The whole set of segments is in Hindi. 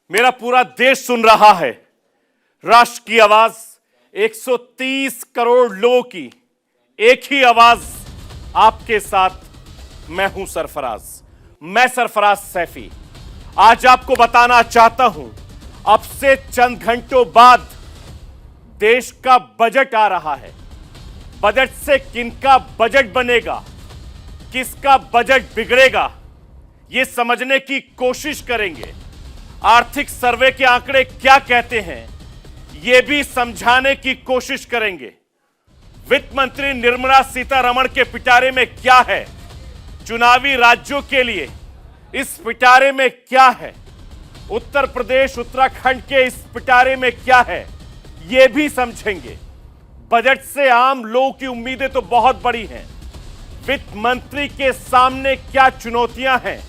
मेरा पूरा देश सुन रहा है। राष्ट्र की आवाज 130 करोड़ लोगों की एक ही आवाज आपके साथ। मैं हूं सरफराज, मैं सरफराज सैफी। आज आपको बताना चाहता हूं, अब से चंद घंटों बाद देश का बजट आ रहा है। बजट से किनका बजट बनेगा, किसका बजट बिगड़ेगा, यह समझने की कोशिश करेंगे। आर्थिक सर्वे के आंकड़े क्या कहते हैं, यह भी समझाने की कोशिश करेंगे। वित्त मंत्री निर्मला सीतारमण के पिटारे में क्या है, चुनावी राज्यों के लिए इस पिटारे में क्या है, उत्तर प्रदेश उत्तराखंड के इस पिटारे में क्या है, यह भी समझेंगे। बजट से आम लोगों की उम्मीदें तो बहुत बड़ी हैं। वित्त मंत्री के सामने क्या चुनौतियां हैं,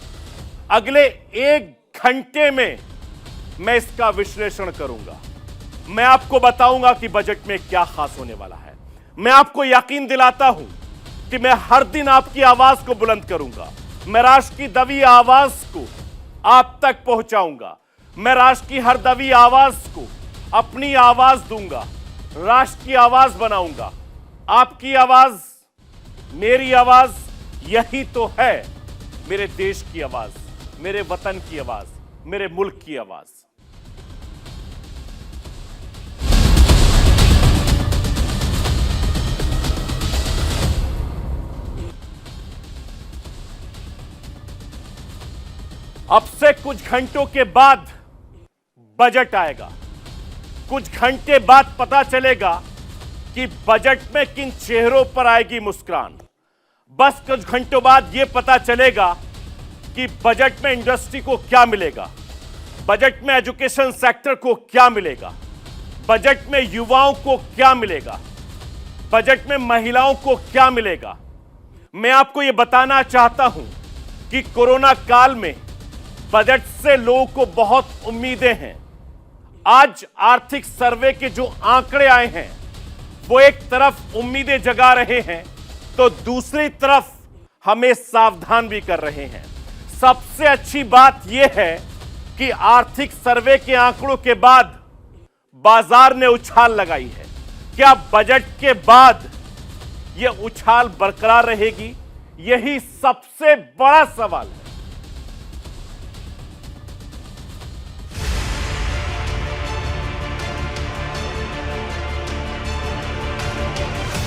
अगले एक घंटे में मैं इसका विश्लेषण करूंगा। मैं आपको बताऊंगा कि बजट में क्या खास होने वाला है। मैं आपको यकीन दिलाता हूं कि मैं हर दिन आपकी आवाज को बुलंद करूंगा। मैं राष्ट्र की दबी आवाज को आप तक पहुंचाऊंगा। मैं राष्ट्र की हर दबी आवाज को अपनी आवाज दूंगा, राष्ट्र की आवाज बनाऊंगा। आपकी आवाज, मेरी आवाज, यही तो है मेरे देश की आवाज, मेरे वतन की आवाज, मेरे मुल्क की आवाज। अब से कुछ घंटों के बाद बजट आएगा। कुछ घंटे बाद पता चलेगा कि बजट में किन चेहरों पर आएगी मुस्कुराहट। बस कुछ घंटों बाद यह पता चलेगा कि बजट में इंडस्ट्री को क्या मिलेगा, बजट में एजुकेशन सेक्टर को क्या मिलेगा, बजट में युवाओं को क्या मिलेगा, बजट में महिलाओं को क्या मिलेगा। मैं आपको यह बताना चाहता हूं कि कोरोना काल में बजट से लोगों को बहुत उम्मीदें हैं। आज आर्थिक सर्वे के जो आंकड़े आए हैं वो एक तरफ उम्मीदें जगा रहे हैं तो दूसरी तरफ हमें सावधान भी कर रहे हैं। सबसे अच्छी बात यह है कि आर्थिक सर्वे के आंकड़ों के बाद बाजार ने उछाल लगाई है। क्या बजट के बाद यह उछाल बरकरार रहेगी, यही सबसे बड़ा सवाल है।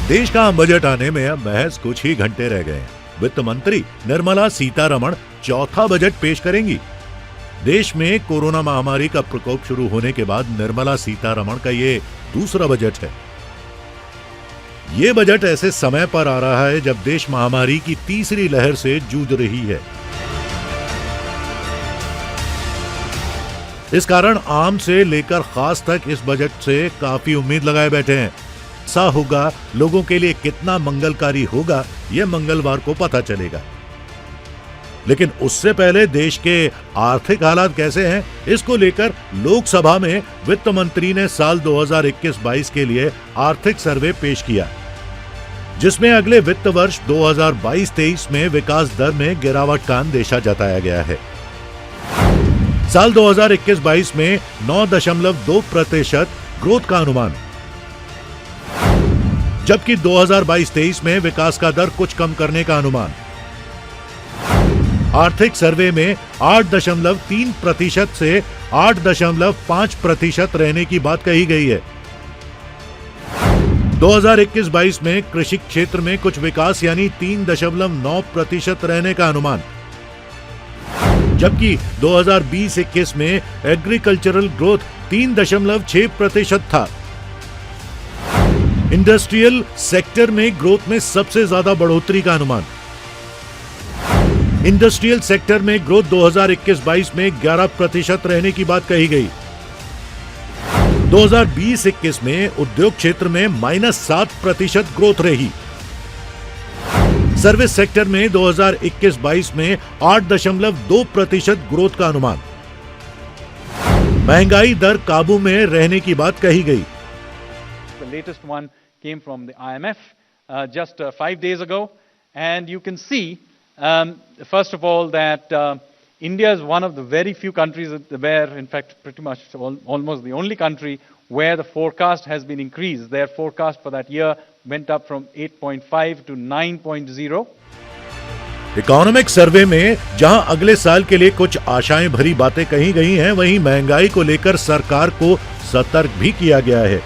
देश का बजट आने में अब महज कुछ ही घंटे रह गए हैं। वित्त मंत्री निर्मला सीतारमण चौथा बजट पेश करेंगी। देश में कोरोना महामारी का प्रकोप शुरू होने के बाद निर्मला सीतारमण का ये दूसरा बजट है। ये बजट ऐसे समय पर आ रहा है जब देश महामारी की तीसरी लहर से जूझ रही है। इस कारण आम से लेकर खास तक इस बजट से काफी उम्मीद लगाए बैठे हैं। सा होगा, लोगों के लिए कितना मंगलकारी होगा, यह मंगलवार को पता चलेगा। लेकिन उससे पहले देश के आर्थिक हालात कैसे हैं, इसको लेकर लोकसभा में वित्त मंत्री ने साल 2021-22 के लिए आर्थिक सर्वे पेश किया, जिसमें अगले वित्त वर्ष 2022-23 में विकास दर में गिरावट का अंदेशा जताया गया है। साल 2021-22 में 9.2% ग्रोथ का अनुमान, जबकि 2022-23 में विकास का दर कुछ कम करने का अनुमान। आर्थिक सर्वे में 8.3% से 8.5% रहने की बात कही गई है। 2021-22 में कृषि क्षेत्र में कुछ विकास यानी 3.9% रहने का अनुमान, जबकि 2020-21 में एग्रीकल्चरल ग्रोथ 3.6% था। इंडस्ट्रियल सेक्टर में ग्रोथ में सबसे ज्यादा बढ़ोतरी का अनुमान। इंडस्ट्रियल सेक्टर में ग्रोथ 2021-22 में 11% रहने की बात कही गई। 2020-21 में उद्योग क्षेत्र में -7% ग्रोथ रही। सर्विस सेक्टर में 2021-22 में 8.2% ग्रोथ का अनुमान। महंगाई दर काबू में रहने की बात कही गई। The latest one came from the IMF just 5 days ago, and you can see, first of all, that India is one of the very few countries where, in fact, pretty much almost the only country where the forecast has been increased. Their forecast for that year went up from 8.5 to 9.0. Economic survey में जहां अगले साल के लिए कुछ आशाएं भरी बातें कही गई हैं, वहीं महंगाई को लेकर सरकार को सतर्क भी किया गया है।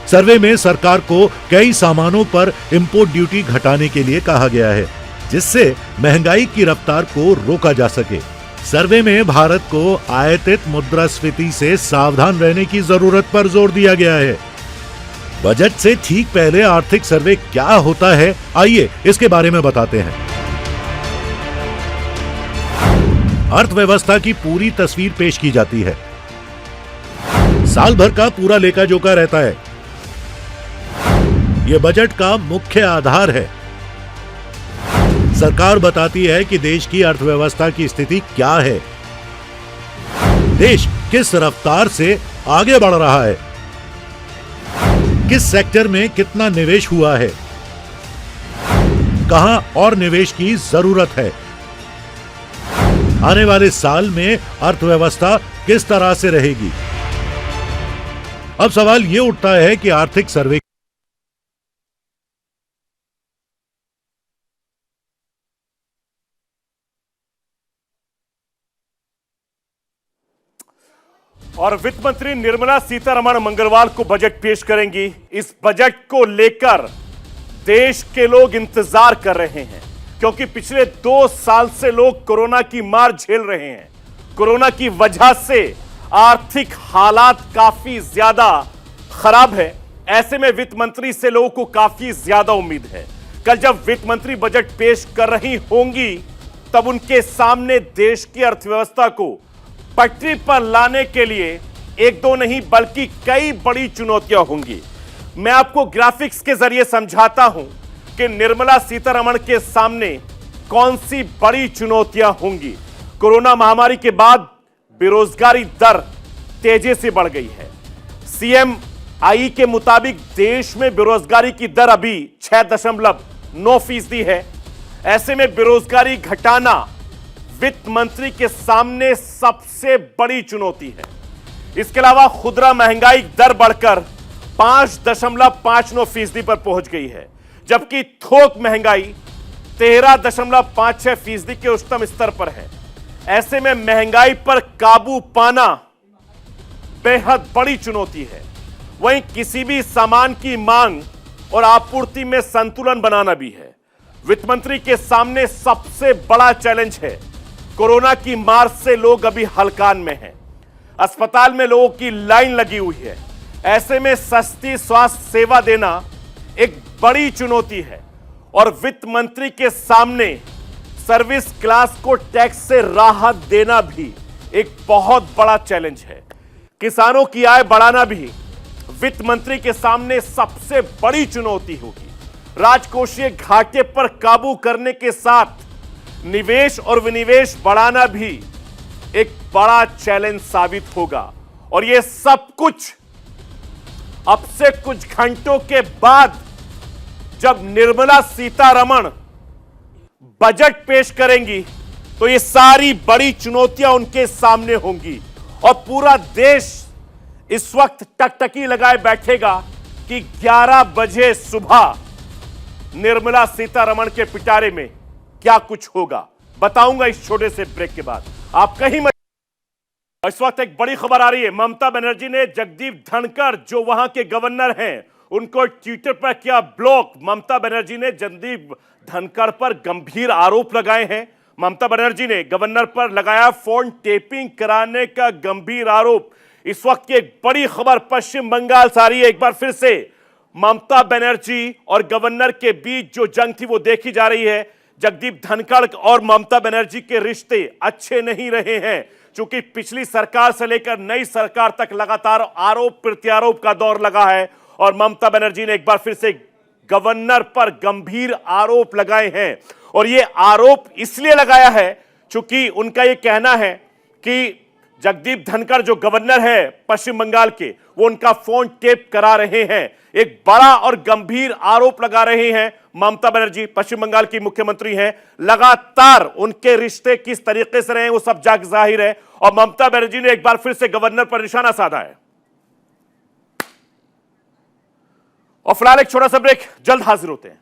सर्वे में सरकार को कई सामानों पर इंपोर्ट ड्यूटी घटाने के लिए कहा गया है, जिससे महंगाई की रफ्तार को रोका जा सके। सर्वे में भारत को आयातित मुद्रास्फीति से सावधान रहने की जरूरत पर जोर दिया गया है। बजट से ठीक पहले आर्थिक सर्वे क्या होता है, आइए इसके बारे में बताते हैं। अर्थव्यवस्था की पूरी तस्वीर पेश की जाती है। साल भर का पूरा लेखा जोखा रहता है। यह बजट का मुख्य आधार है। सरकार बताती है कि देश की अर्थव्यवस्था की स्थिति क्या है, देश किस रफ्तार से आगे बढ़ रहा है, किस सेक्टर में कितना निवेश हुआ है, कहां और निवेश की जरूरत है, आने वाले साल में अर्थव्यवस्था किस तरह से रहेगी। अब सवाल यह उठता है कि आर्थिक सर्वे और वित्त मंत्री निर्मला सीतारमण मंगलवार को बजट पेश करेंगी। इस बजट को लेकर देश के लोग इंतजार कर रहे हैं, क्योंकि पिछले 2 साल से लोग कोरोना की मार झेल रहे हैं। कोरोना की वजह से आर्थिक हालात काफी ज्यादा खराब है। ऐसे में वित्त मंत्री से लोगों को काफी ज्यादा उम्मीद है। कल जब वित्त मंत्री बजट पेश कर रही होंगी, तब उनके सामने देश की अर्थव्यवस्था को पटरी पर लाने के लिए एक दो नहीं बल्कि कई बड़ी चुनौतियां होंगी। मैं आपको ग्राफिक्स के जरिए समझाता हूं कि निर्मला सीतारमण के सामने कौन सी बड़ी चुनौतियां होंगी। कोरोना महामारी के बाद बेरोजगारी दर तेजी से बढ़ गई है। CMI के मुताबिक देश में बेरोजगारी की दर अभी 6.9% है। ऐसे में बेरोजगारी घटाना वित्त मंत्री के सामने सबसे बड़ी चुनौती है। इसके अलावा खुदरा महंगाई दर बढ़कर 5.59% पर पहुंच गई है, जबकि थोक महंगाई 13.56% के उच्चतम स्तर पर है। ऐसे में महंगाई पर काबू पाना बेहद बड़ी चुनौती है। वहीं किसी भी सामान की मांग और आपूर्ति में संतुलन बनाना भी है। वित्त मंत्री के सामने सबसे बड़ा चैलेंज है। कोरोना की मार से लोग अभी हलकान में हैं। अस्पताल में लोगों की लाइन लगी हुई है। ऐसे में सस्ती स्वास्थ्य सेवा देना एक बड़ी चुनौती है और वित्त मंत्री के सामने सर्विस क्लास को टैक्स से राहत देना भी एक बहुत बड़ा चैलेंज है। किसानों की आय बढ़ाना भी वित्त मंत्री के सामने सबसे बड़ी चुनौती होगी। राजकोषीय घाटे पर काबू करने के साथ निवेश और विनिवेश बढ़ाना भी एक बड़ा चैलेंज साबित होगा। और यह सब कुछ अब से कुछ घंटों के बाद जब निर्मला सीतारमण बजट पेश करेंगी, तो ये सारी बड़ी चुनौतियां उनके सामने होंगी और पूरा देश इस वक्त टकटकी लगाए बैठेगा कि 11 बजे सुबह निर्मला सीतारमण के पिटारे में क्या कुछ होगा। बताऊंगा इस छोटे से ब्रेक के बाद। आप कहीं मत। इस वक्त एक बड़ी खबर आ रही है। ममता बनर्जी ने जगदीप धनखड़ जो वहां के गवर्नर हैं, उनको ट्विटर पर किया ब्लॉक। ममता बनर्जी ने जगदीप धनखड़ पर गंभीर आरोप लगाए हैं। ममता बनर्जी ने गवर्नर पर लगाया फोन टेपिंग कराने का गंभीर आरोप। इस वक्त की एक बड़ी खबर पश्चिम बंगाल से आ रही है। एक बार फिर से ममता बनर्जी और गवर्नर के बीच जो जंग थी वो देखी जा रही है। जगदीप धनखड़ और ममता बनर्जी के रिश्ते अच्छे नहीं रहे हैं, क्योंकि पिछली सरकार से लेकर नई सरकार तक लगातार आरोप प्रत्यारोप का दौर लगा है और ममता बनर्जी ने एक बार फिर से गवर्नर पर गंभीर आरोप लगाए हैं। और ये आरोप इसलिए लगाया है क्योंकि उनका ये कहना है कि जगदीप धनखड़ जो गवर्नर है पश्चिम बंगाल के, वो उनका फोन टेप करा रहे हैं। एक बड़ा और गंभीर आरोप लगा रहे हैं ममता बनर्जी पश्चिम बंगाल की मुख्यमंत्री हैं, लगातार उनके रिश्ते किस तरीके से रहे वो सब जाहिर है, और ममता बनर्जी ने एक बार फिर से गवर्नर पर निशाना साधा है। और फिलहाल एक छोटा सा ब्रेक, जल्द हाजिर होते हैं।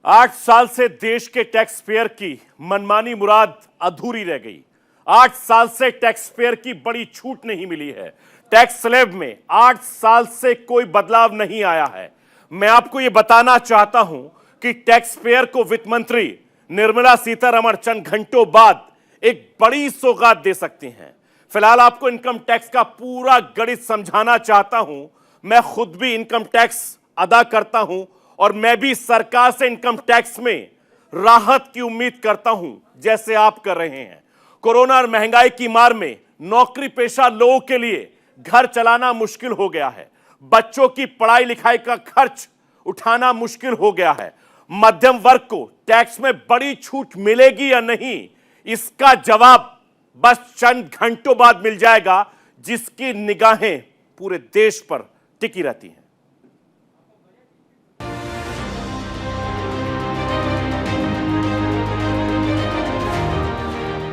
8 साल से देश के टैक्स पेयर की मनमानी मुराद अधूरी रह गई। 8 साल से टैक्स पेयर की बड़ी छूट नहीं मिली है। टैक्स स्लैब में 8 साल से कोई बदलाव नहीं आया है। मैं आपको यह बताना चाहता हूं कि टैक्स पेयर को वित्त मंत्री निर्मला सीतारमण चंद घंटों बाद एक बड़ी सौगात दे सकती हैं। फिलहाल आपको इनकम टैक्स का पूरा गणित समझाना चाहता हूं। मैं खुद भी इनकम टैक्स अदा करता हूं और मैं भी सरकार से इनकम टैक्स में राहत की उम्मीद करता हूं, जैसे आप कर रहे हैं। कोरोना और महंगाई की मार में नौकरी पेशा लोगों के लिए घर चलाना मुश्किल हो गया है। बच्चों की पढ़ाई लिखाई का खर्च उठाना मुश्किल हो गया है। मध्यम वर्ग को टैक्स में बड़ी छूट मिलेगी या नहीं, इसका जवाब बस चंद घंटों बाद मिल जाएगा, जिसकी निगाहें पूरे देश पर टिकी रहती हैं।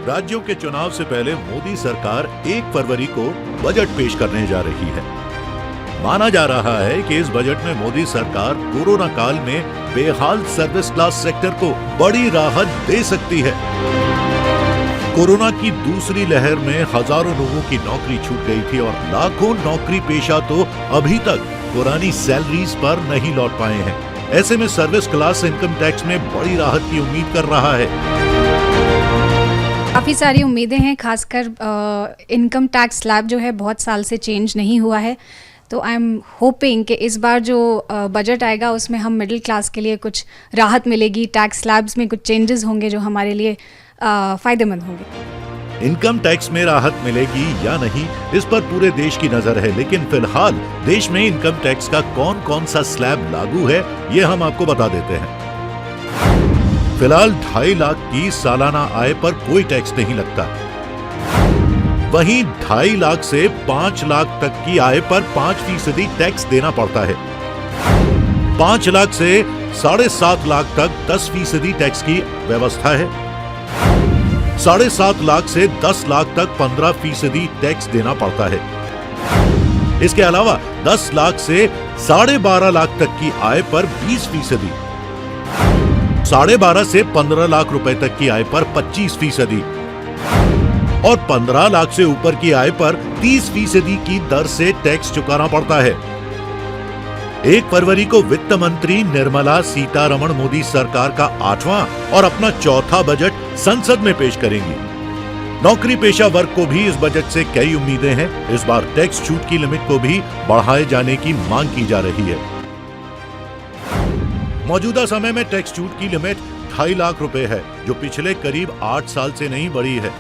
राज्यों के चुनाव से पहले मोदी सरकार 1 फरवरी को बजट पेश करने जा रही है। माना जा रहा है कि इस बजट में मोदी सरकार कोरोना काल में बेहाल सर्विस क्लास सेक्टर को बड़ी राहत दे सकती है। कोरोना की दूसरी लहर में हजारों लोगों की नौकरी छूट गई थी और लाखों नौकरी पेशा तो अभी तक पुरानी सैलरीज पर नहीं लौट पाए हैं। ऐसे में सर्विस क्लास इनकम टैक्स में बड़ी राहत की उम्मीद कर रहा है। काफ़ी सारी उम्मीदें हैं, खासकर इनकम टैक्स स्लैब जो है बहुत साल से चेंज नहीं हुआ है, तो आई एम होपिंग कि इस बार जो बजट आएगा उसमें हम मिडिल क्लास के लिए कुछ राहत मिलेगी। टैक्स स्लैब्स में कुछ चेंजेस होंगे जो हमारे लिए फ़ायदेमंद होंगे। इनकम टैक्स में राहत मिलेगी या नहीं, इस पर पूरे देश की नजर है, लेकिन फिलहाल देश में इनकम टैक्स का कौन कौन सा स्लैब लागू है ये हम आपको बता देते हैं। फिलहाल 2.5 लाख की सालाना आय पर कोई टैक्स नहीं लगता। वहीं 2.5 लाख से 5 लाख तक की आय पर 5% टैक्स देना पड़ता है। 5 लाख से 7.5 लाख तक 10% टैक्स की व्यवस्था है। 7.5 लाख से 10 लाख तक 15% टैक्स देना पड़ता है। इसके अलावा 10 लाख से 12.5 लाख तक की आय पर 20%, 12.5 से 15 लाख रुपए तक की आय पर 25% और 15 लाख से ऊपर की आय पर 30% की दर से टैक्स चुकाना पड़ता है। 1 फरवरी को वित्त मंत्री निर्मला सीतारमण मोदी सरकार का 8वां और अपना 4था बजट संसद में पेश करेंगी। नौकरी पेशा वर्ग को भी इस बजट से कई उम्मीदें हैं। इस बार टैक्स छूट की लिमिट को भी बढ़ाए जाने की मांग की जा रही है। मौजूदा समय में टैक्स छूट की लिमिट 2.5 लाख रुपए है, जो पिछले करीब 8 साल से नहीं बढ़ी है।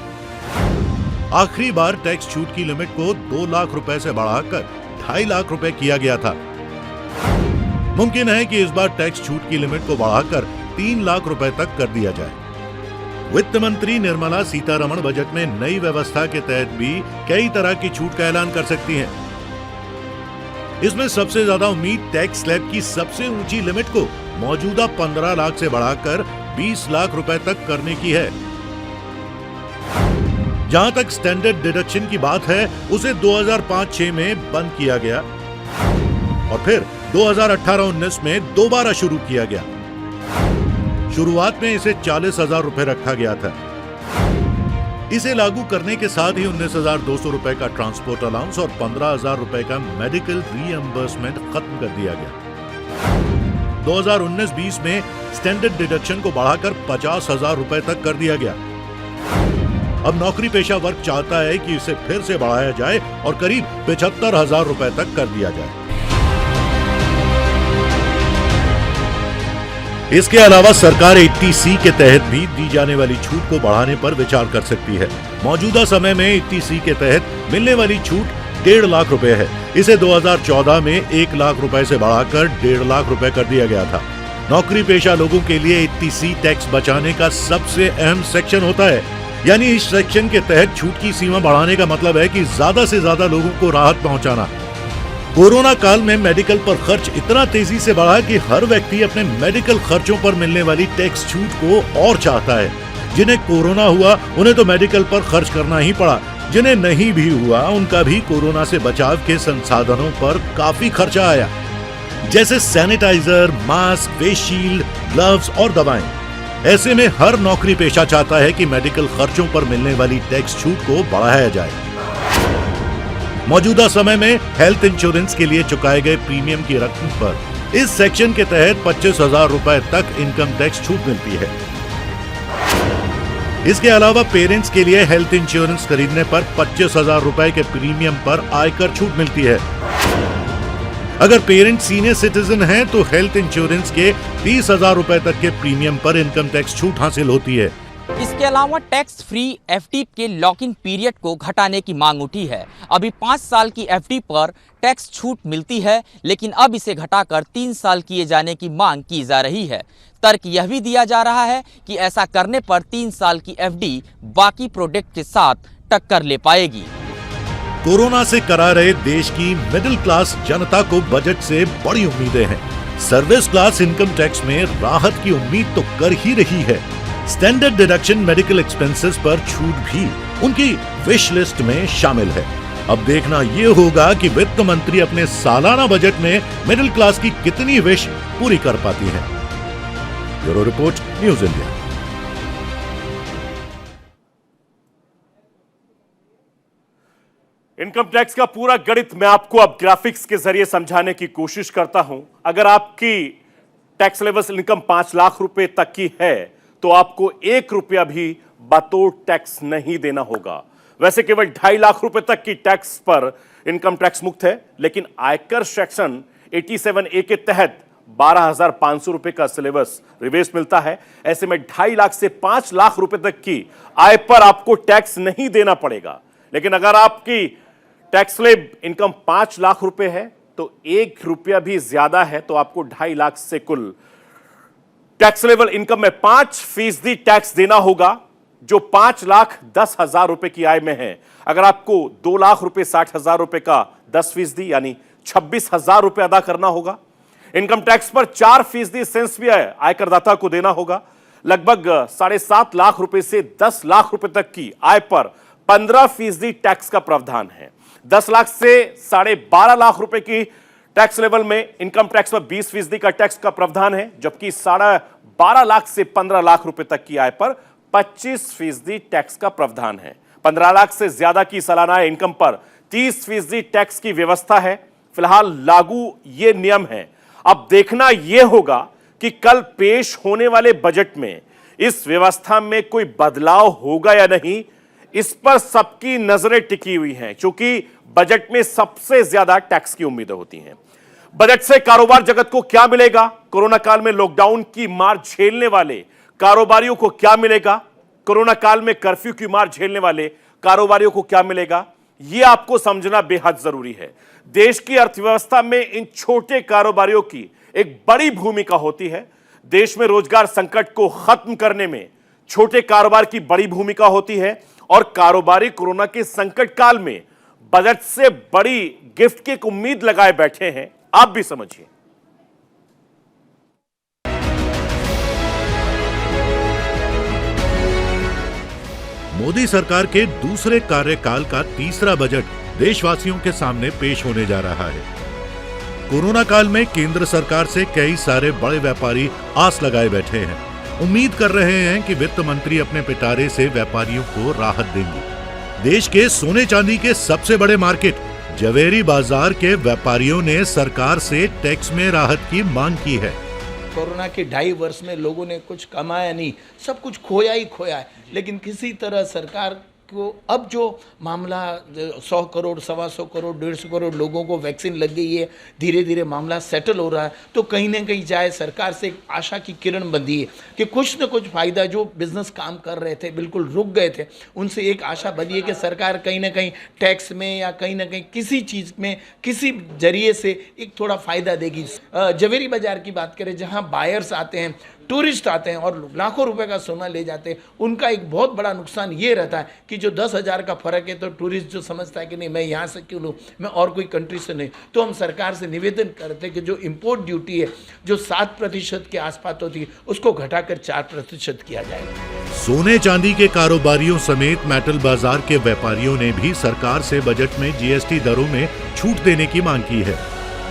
आखिरी बार टैक्स छूट की लिमिट को 2 लाख रुपए से बढ़ाकर 2.5 लाख रुपए किया गया था। मुमकिन है कि इस बार टैक्स छूट की लिमिट को बढ़ाकर 3 लाख रुपए तक कर दिया जाए। वित्त मंत्री निर्मला सीतारमण बजट में नई व्यवस्था के तहत भी कई तरह की छूट का ऐलान कर सकती हैं। इसमें सबसे ज्यादा उम्मीद टैक्स स्लैब की सबसे ऊंची लिमिट को मौजूदा 15 लाख से बढ़ाकर 20 लाख रुपए तक करने की है। जहां तक स्टैंडर्ड डिडक्शन की बात है, उसे 2005-06 में बंद किया गया और फिर 2018-19 में दोबारा शुरू किया गया। शुरुआत में इसे 40,000 रुपए रखा गया था। इसे लागू करने के साथ ही 19,200 रुपए का ट्रांसपोर्ट अलाउंस और 15,000 रुपए का मेडिकल रीएम्बर्समेंट खत्म कर दिया गया। 2019-20 में स्टैंडर्ड डिडक्शन को बढ़ाकर 50,000 रुपए तक कर दिया गया। अब नौकरी पेशा वर्ग चाहता है कि इसे फिर से बढ़ाया जाए और करीब 75,000 रुपए तक कर दिया जाए। इसके अलावा सरकार 80C के तहत भी दी जाने वाली छूट को बढ़ाने पर विचार कर सकती है। मौजूदा समय में 80C के तहत मिलने वाली छूट 1.5 लाख रुपए है। इसे 2014 में 1 लाख रुपए से बढ़ाकर 1.5 लाख रुपए कर दिया गया था। नौकरी पेशा लोगों के लिए 80C टैक्स बचाने का सबसे अहम सेक्शन होता है, यानी इस सेक्शन के तहत छूट की सीमा बढ़ाने का मतलब है कि ज्यादा से ज्यादा लोगों को राहत पहुंचाना। कोरोना काल में मेडिकल पर खर्च इतना तेजी से बढ़ा कि हर व्यक्ति अपने मेडिकल खर्चों पर मिलने वाली टैक्स छूट को और चाहता है। जिन्हें कोरोना हुआ उन्हें तो मेडिकल पर खर्च करना ही पड़ा, जिन्हें नहीं भी हुआ उनका भी कोरोना से बचाव के संसाधनों पर काफी खर्चा आया, जैसे sanitizer, mask, face shield, gloves और दवाएं। ऐसे में हर नौकरी पेशा चाहता है कि मेडिकल खर्चों पर मिलने वाली टैक्स छूट को बढ़ाया जाए। मौजूदा समय में हेल्थ इंश्योरेंस के लिए चुकाए गए प्रीमियम की रकम पर इस सेक्शन के तहत 25,000 रुपए तक इनकम टैक्स छूट मिलती है। इसके अलावा पेरेंट्स के लिए हेल्थ इंश्योरेंस खरीदने पर 25,000 रुपए के प्रीमियम पर आयकर छूट मिलती है। अगर पेरेंट सीनियर सिटीजन हैं तो हेल्थ इंश्योरेंस के 30,000 रुपए तक के प्रीमियम पर इनकम टैक्स छूट हासिल होती है। इसके अलावा टैक्स फ्री एफडी के लॉकिंग पीरियड को घटाने की मांग उठी है। अभी 5 साल की एफडी पर टैक्स छूट मिलती है, लेकिन अब इसे घटाकर 3 साल किए जाने की मांग की जा रही है। तर्क यह भी दिया जा रहा है कि ऐसा करने पर 3 साल की एफडी बाकी प्रोडक्ट के साथ टक्कर ले पाएगी। कोरोना से करा रहे देश की मिडिल क्लास जनता को बजट से बड़ी उम्मीदें हैं। सर्विस क्लास इनकम टैक्स में राहत की उम्मीद तो कर ही रही है। स्टैंडर्ड डिडक्शन मेडिकल एक्सपेंसेस पर छूट भी उनकी विश लिस्ट में शामिल है। अब देखना ये होगा कि वित्त मंत्री अपने सालाना बजट में मिडिल क्लास की कितनी विश पूरी कर पाती हैं। Bureau report, news India. Income tax का पूरा गणित मैं आपको अब ग्राफिक्स के जरिए समझाने की कोशिश करता हूं। अगर आपकी टैक्स लेवल इनकम 5 लाख रुपए तक की है तो आपको 1 रुपया भी बतौर टैक्स नहीं देना होगा। वैसे केवल 2.5 लाख रुपए तक की टैक्स पर इनकम टैक्स मुक्त है, लेकिन आयकर सेक्शन 87A के तहत 12,500 रुपए का सिलेबस रिवेस मिलता है। ऐसे में 2.5 लाख से 5 लाख रुपए तक की आय पर आपको टैक्स नहीं देना पड़ेगा। लेकिन अगर आपकी टैक्स स्लैब इनकम 5 लाख रुपए है तो 1 रुपया भी ज्यादा है तो आपको 2.5 लाख से कुल टैक्स लेवल इनकम में 5% टैक्स देना होगा, जो 5,10,000 रुपए की आय में है। अगर आपको 2 लाख रुपए 60,000 रुपए का 10% यानी 26,000 रुपए अदा करना होगा। इनकम टैक्स पर 4% सेंस भी आयकरदाता को देना होगा। लगभग 7.5 लाख रुपए से 10 लाख रुपए तक की आय पर 15% टैक्स का प्रावधान है। 10 लाख से 12.5 लाख रुपए की टैक्स लेवल में इनकम टैक्स पर 20% का टैक्स का प्रावधान है, जबकि 12.5 लाख से 15 लाख रुपए तक की आय पर 25% टैक्स का प्रावधान है। 15 लाख से ज्यादा की सालाना इनकम पर 30% टैक्स की व्यवस्था है। फिलहाल लागू ये नियम है। अब देखना यह होगा कि कल पेश होने वाले बजट में इस व्यवस्था में कोई बदलाव होगा या नहीं। इस पर सबकी नजरें टिकी हुई हैं, क्योंकि बजट में सबसे ज्यादा टैक्स की उम्मीदें होती हैं। बजट से कारोबार जगत को क्या मिलेगा? कोरोना काल में लॉकडाउन की मार झेलने वाले कारोबारियों को क्या मिलेगा? कोरोना काल में कर्फ्यू की मार झेलने वाले कारोबारियों को क्या मिलेगा? यह आपको समझना बेहद जरूरी है। देश की अर्थव्यवस्था में इन छोटे कारोबारियों की एक बड़ी भूमिका होती है। देश में रोजगार संकट को खत्म करने में छोटे कारोबार की बड़ी भूमिका होती है और कारोबारी कोरोना के संकट काल में बजट से बड़ी गिफ्ट की एक उम्मीद लगाए बैठे हैं। आप भी समझिए। मोदी सरकार के दूसरे कार्यकाल का तीसरा बजट देशवासियों के सामने पेश होने जा रहा है। कोरोना काल में केंद्र सरकार से कई सारे बड़े व्यापारी आस लगाए बैठे हैं। उम्मीद कर रहे हैं कि वित्त मंत्री अपने पिटारे से व्यापारियों को राहत देंगी। देश के सोने चांदी के सबसे बड़े मार्केट जवेरी बाजार के व्यापारियों ने सरकार से टैक्स में राहत की मांग की है। कोरोना के 2.5 वर्ष में लोगों ने कुछ कमाया नहीं, सब कुछ खोया ही खोया है। लेकिन किसी तरह सरकार को अब जो मामला 100 करोड़, 125 करोड़, 150 करोड़ लोगों को वैक्सीन लग गई है, धीरे धीरे मामला सेटल हो रहा है, तो कहीं ना कहीं जाए सरकार से एक आशा की किरण बंधी है कि कुछ न कुछ फायदा, जो बिजनेस काम कर रहे थे बिल्कुल रुक गए थे, उनसे एक आशा बंधी है कि सरकार कहीं ना कहीं टैक्स में या कहीं ना कहीं किसी चीज़ में किसी जरिए से एक थोड़ा फ़ायदा देगी। जवेरी बाज़ार की बात करें, जहाँ बायर्स आते हैं, टूरिस्ट आते हैं और लाखों रुपए का सोना ले जाते हैं, उनका एक बहुत बड़ा नुकसान ये रहता है कि जो 10,000 का फर्क है तो टूरिस्ट जो समझता है कि नहीं मैं यहाँ से क्यों लूँ, मैं और कोई कंट्री से नहीं। तो हम सरकार से निवेदन करते हैं कि जो इम्पोर्ट ड्यूटी है जो 7% के आसपास होती है उसको घटाकर 4% किया जाएगा। सोने चांदी के कारोबारियों समेत मेटल बाजार के व्यापारियों ने भी सरकार से बजट में जीएसटी दरों में छूट देने की मांग की है।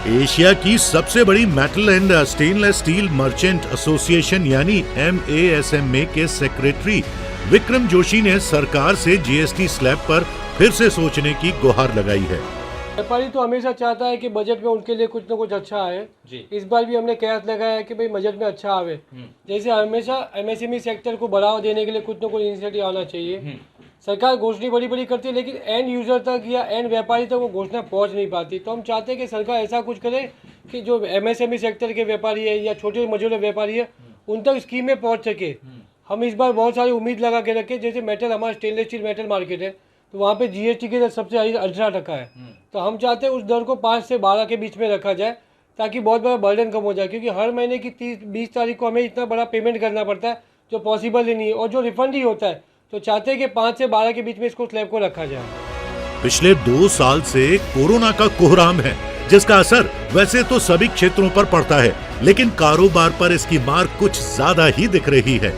एशिया की सबसे बड़ी metal and stainless steel merchant association यानी MASMA के सेक्रेटरी विक्रम जोशी ने सरकार से जीएसटी स्लैब पर फिर से सोचने की गुहार लगाई है। व्यापारी तो हमेशा चाहता है कि बजट में उनके लिए कुछ न कुछ अच्छा आए। इस बार भी हमने कयास लगाया है कि भाई बजट में अच्छा आवे। जैसे हमेशा MSME सेक्टर को बढ़ावा देने के लिए कुछ न कुछ इनिशिएटिव आना चाहिए। सरकार घोषणा बड़ी बड़ी करती है लेकिन एंड यूजर तक या एंड व्यापारी तक वो घोषणा पहुंच नहीं पाती। तो हम चाहते हैं कि सरकार ऐसा कुछ करे कि जो MSME सेक्टर के व्यापारी है या छोटे मझोले व्यापारी है उन तक स्कीमें पहुँच सके। हम इस बार बहुत सारी उम्मीद लगा के रखे, जैसे मेटल हमारा स्टेनलेस स्टील मेटल मार्केट है तो वहाँ पे GST की दर सबसे ज़्यादा 18% है। तो हम चाहते हैं उस दर को 5 से 12 के बीच में रखा जाए ताकि बहुत बड़ा बर्डन कम हो जाए, क्योंकि हर महीने की 30-20 तारीख को हमें इतना बड़ा पेमेंट करना पड़ता है जो पॉसिबल ही नहीं है, और जो रिफंड ही होता है। तो चाहते हैं कि 5 से 12 के बीच में इसको स्लैब को रखा जाए। पिछले 2 साल से कोरोना का कोहराम है जिसका असर वैसे तो सभी क्षेत्रों पर पड़ता है, लेकिन कारोबार पर इसकी मार कुछ ज्यादा ही दिख रही है।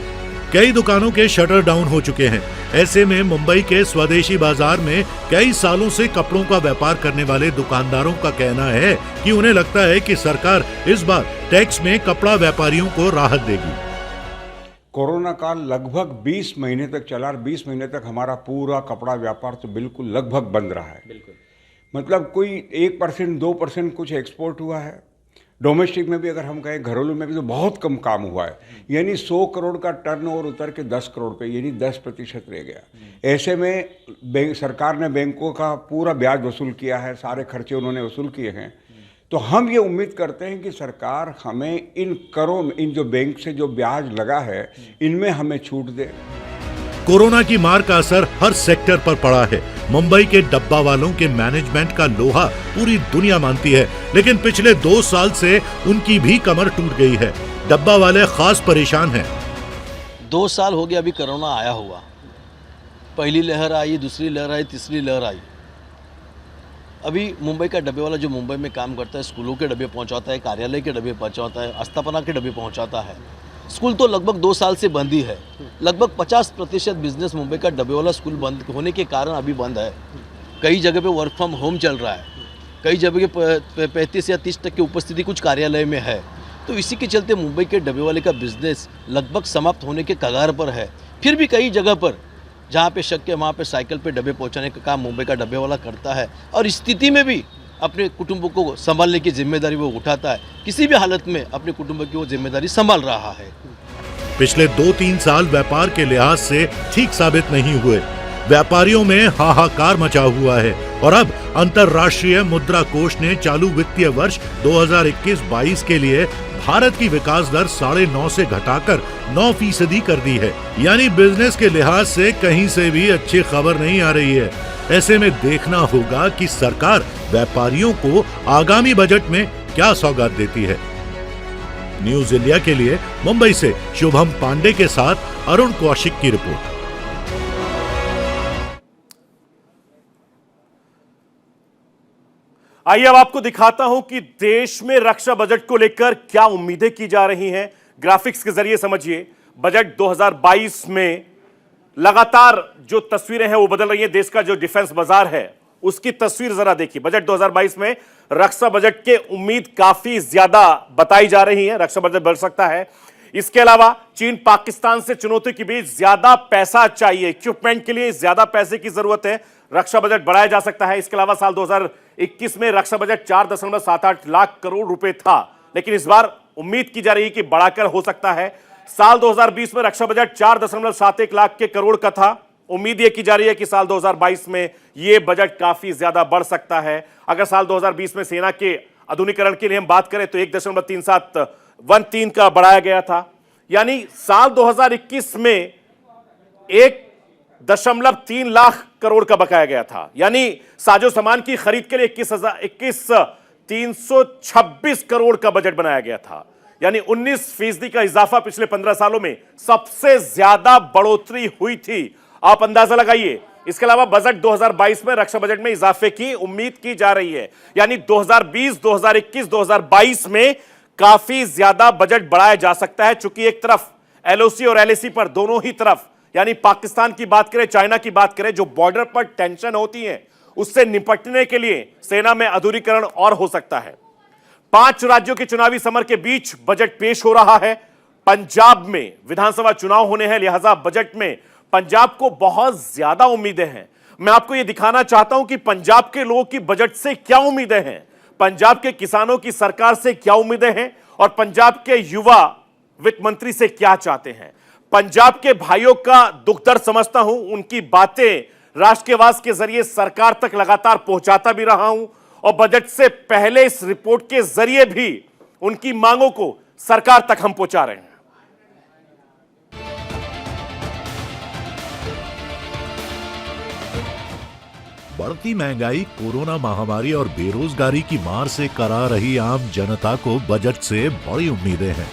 कई दुकानों के शटर डाउन हो चुके हैं। ऐसे में मुंबई के स्वदेशी बाजार में कई सालों से कपड़ों का व्यापार करने वाले दुकानदारों का कहना है कि उन्हें लगता है कि सरकार इस बार टैक्स में कपड़ा व्यापारियों को राहत देगी। कोरोना काल लगभग 20 महीने तक चला और 20 महीने तक हमारा पूरा कपड़ा व्यापार तो बिल्कुल लगभग बंद रहा है। मतलब कोई 1% 2% कुछ एक्सपोर्ट हुआ है। डोमेस्टिक में भी अगर हम कहें घरेलू में भी तो बहुत कम काम हुआ है। यानी 100 करोड़ का टर्नओवर उतर के 10 करोड़ पे यानी 10% रह गया। ऐसे में सरकार ने बैंकों का पूरा ब्याज वसूल किया है, सारे खर्चे उन्होंने वसूल किए हैं। तो हम ये उम्मीद करते हैं कि सरकार हमें इन करों में, इन जो बैंक से जो ब्याज लगा है इनमें हमें छूट दे। कोरोना की मार का असर हर सेक्टर पर पड़ा है। मुंबई के डब्बा वालों के मैनेजमेंट का लोहा पूरी दुनिया मानती है, लेकिन पिछले 2 साल से उनकी भी कमर टूट गई है। डब्बा वाले खास परेशान हैं। 2 साल हो गया अभी कोरोना आया हुआ। पहली लहर आई, दूसरी लहर आई, तीसरी लहर आई। अभी मुंबई का डब्बे वाला जो मुंबई में काम करता है, स्कूलों के डब्बे पहुंचाता है, कार्यालय के डब्बे पहुंचाता है, अस्थापना के डब्बे पहुंचाता है। स्कूल तो लगभग 2 साल से बंद ही है। लगभग 50% बिजनेस मुंबई का डब्बे वाला स्कूल बंद होने के कारण अभी बंद है। कई जगह पे वर्क फ्रॉम होम चल रहा है, कई जगह 35 या 30% की उपस्थिति कुछ कार्यालय में है। तो इसी के चलते मुंबई के डब्बे वाले का बिजनेस लगभग समाप्त होने के कगार पर है। फिर भी कई जगह पर जहाँ पे शक्य वहाँ पे साइकिल पे डब्बे पहुँचाने का काम मुंबई का डब्बे वाला करता है, और इस स्थिति में भी अपने कुटुंबों को संभालने की जिम्मेदारी वो उठाता है। किसी भी हालत में अपने कुटुंब की वो जिम्मेदारी संभाल रहा है। पिछले 2-3 साल व्यापार के लिहाज से ठीक साबित नहीं हुए। व्यापारियों में हाहाकार मचा हुआ है और अब अंतर्राष्ट्रीय मुद्रा कोष ने चालू वित्तीय वर्ष 2021-22 के लिए भारत की विकास दर 9.5 से घटाकर 9% कर दी है। यानी बिजनेस के लिहाज से कहीं से भी अच्छी खबर नहीं आ रही है। ऐसे में देखना होगा कि सरकार व्यापारियों को आगामी बजट में क्या सौगात देती है। न्यूज इंडिया के लिए मुंबई से शुभम पांडे के साथ अरुण कौशिक की रिपोर्ट। आइए अब आपको दिखाता हूं कि देश में रक्षा बजट को लेकर क्या उम्मीदें की जा रही हैं। ग्राफिक्स के जरिए समझिए। बजट 2022 में लगातार जो तस्वीरें हैं वो बदल रही हैं। देश का जो डिफेंस बाजार है उसकी तस्वीर जरा देखिए। बजट 2022 में रक्षा बजट के उम्मीद काफी ज्यादा बताई जा रही है। रक्षा बजट बढ़ सकता है। इसके अलावा चीन पाकिस्तान से चुनौती के बीच ज्यादा पैसा चाहिए, इक्विपमेंट के लिए ज्यादा पैसे की जरूरत है, रक्षा बजट बढ़ाया जा सकता है। इसके अलावा साल 2021 में रक्षा बजट 4.78 लाख करोड़ रुपए था, लेकिन इस बार उम्मीद की जा रही है कि बढ़ाकर हो सकता है। साल 2020 में रक्षा बजट 4.71 लाख के करोड़ का था। उम्मीद यह की जा रही है कि साल 2022 में यह बजट काफी ज्यादा बढ़ सकता है। अगर साल 2020 में सेना के आधुनिकीकरण की हम बात करें तो 1.3713 का बढ़ाया गया था, यानी साल 2021 में 1.3 लाख करोड़ का बकाया गया था, यानी साजो सामान की खरीद के लिए 21,326 करोड़ का बजट बनाया गया था। यानी 19% का इजाफा पिछले 15 सालों में सबसे ज्यादा बढ़ोतरी हुई थी। आप अंदाजा लगाइए। इसके अलावा बजट 2022 में रक्षा बजट में इजाफे की उम्मीद की जा रही है, यानी 2020, 2021, 2022 में काफी ज्यादा बजट बढ़ाया जा सकता है। चूंकि एक तरफ एलओसी और एलएसी पर दोनों ही तरफ, यानी पाकिस्तान की बात करें, चाइना की बात करें, जो बॉर्डर पर टेंशन होती है उससे निपटने के लिए सेना में आधुनिकीकरण और हो सकता है। 5 राज्यों के चुनावी समर के बीच बजट पेश हो रहा है। पंजाब में विधानसभा चुनाव होने हैं, लिहाजा बजट में पंजाब को बहुत ज्यादा उम्मीदें हैं। मैं आपको यह दिखाना चाहता हूं कि पंजाब के लोगों की बजट से क्या उम्मीदें हैं, पंजाब के किसानों की सरकार से क्या उम्मीदें हैं और पंजाब के युवा वित्त मंत्री से क्या चाहते हैं। पंजाब के भाइयों का दुख दर्द समझता हूं, उनकी बातें राष्ट्रवाद के जरिए सरकार तक लगातार पहुंचाता भी रहा हूं और बजट से पहले इस रिपोर्ट के जरिए भी उनकी मांगों को सरकार तक हम पहुंचा रहे हैं। बढ़ती महंगाई, कोरोना महामारी और बेरोजगारी की मार से करा रही आम जनता को बजट से बड़ी उम्मीदें हैं।